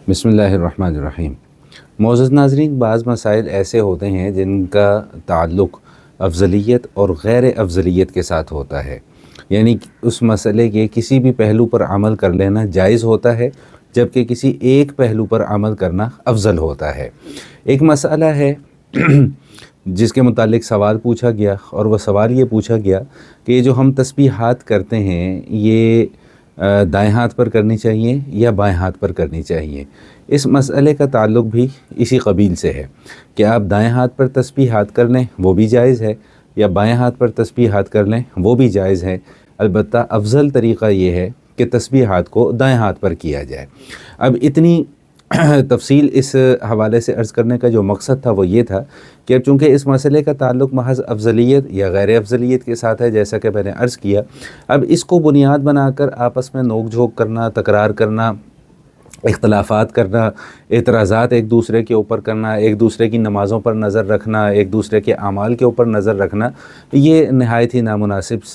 بسم اللہ الرحمن الرحیم۔ معزز ناظرین، بعض مسائل ایسے ہوتے ہیں جن کا تعلق افضلیت اور غیر افضلیت کے ساتھ ہوتا ہے، یعنی اس مسئلے کے کسی بھی پہلو پر عمل کر لینا جائز ہوتا ہے، جبکہ کسی ایک پہلو پر عمل کرنا افضل ہوتا ہے۔ ایک مسئلہ ہے جس کے متعلق سوال پوچھا گیا، اور وہ سوال یہ پوچھا گیا کہ یہ جو ہم تسبیحات کرتے ہیں یہ دائیں ہاتھ پر کرنی چاہیے یا بائیں ہاتھ پر کرنی چاہیے۔ اس مسئلے کا تعلق بھی اسی قبیل سے ہے کہ آپ دائیں ہاتھ پر تسبیحات کر لیں وہ بھی جائز ہے، یا بائیں ہاتھ پر تسبیحات کر لیں وہ بھی جائز ہے، البتہ افضل طریقہ یہ ہے کہ تسبیحات کو دائیں ہاتھ پر کیا جائے۔ اب اتنی تفصیل اس حوالے سے عرض کرنے کا جو مقصد تھا وہ یہ تھا کہ اب چونکہ اس مسئلے کا تعلق محض افضلیت یا غیر افضلیت کے ساتھ ہے، جیسا کہ میں نے عرض کیا، اب اس کو بنیاد بنا کر آپس میں نوک جھوک کرنا، تکرار کرنا، اختلافات کرنا، اعتراضات ایک دوسرے کے اوپر کرنا، ایک دوسرے کی نمازوں پر نظر رکھنا، ایک دوسرے کے اعمال کے اوپر نظر رکھنا، یہ نہایت ہی نامناسب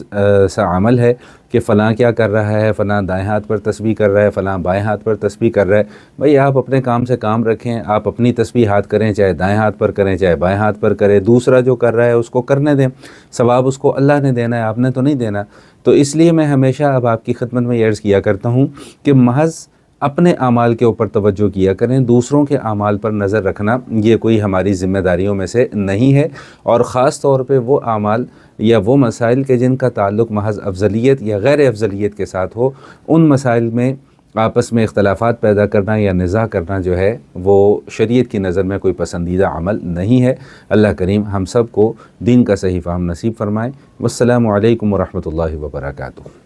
سا عمل ہے کہ فلاں کیا کر رہا ہے، فلاں دائیں ہاتھ پر تسبیح کر رہا ہے، فلاں بائیں ہاتھ پر تسبیح کر رہا ہے۔ بھئی آپ اپنے کام سے کام رکھیں، آپ اپنی تسبیحات کریں، چاہے دائیں ہاتھ پر کریں چاہے بائیں ہاتھ پر کریں، دوسرا جو کر رہا ہے اس کو کرنے دیں، ثواب اس کو اللہ نے دینا ہے، آپ نے تو نہیں دینا۔ تو اس لیے میں ہمیشہ اب آپ کی خدمت میں یہ عرض کیا کرتا ہوں کہ محض اپنے اعمال کے اوپر توجہ کیا کریں، دوسروں کے اعمال پر نظر رکھنا یہ کوئی ہماری ذمہ داریوں میں سے نہیں ہے، اور خاص طور پہ وہ اعمال یا وہ مسائل کہ جن کا تعلق محض افضلیت یا غیر افضلیت کے ساتھ ہو، ان مسائل میں آپس میں اختلافات پیدا کرنا یا نزاع کرنا جو ہے وہ شریعت کی نظر میں کوئی پسندیدہ عمل نہیں ہے۔ اللہ کریم ہم سب کو دین کا صحیح فہم نصیب فرمائے۔ والسلام علیکم ورحمۃ اللہ وبرکاتہ۔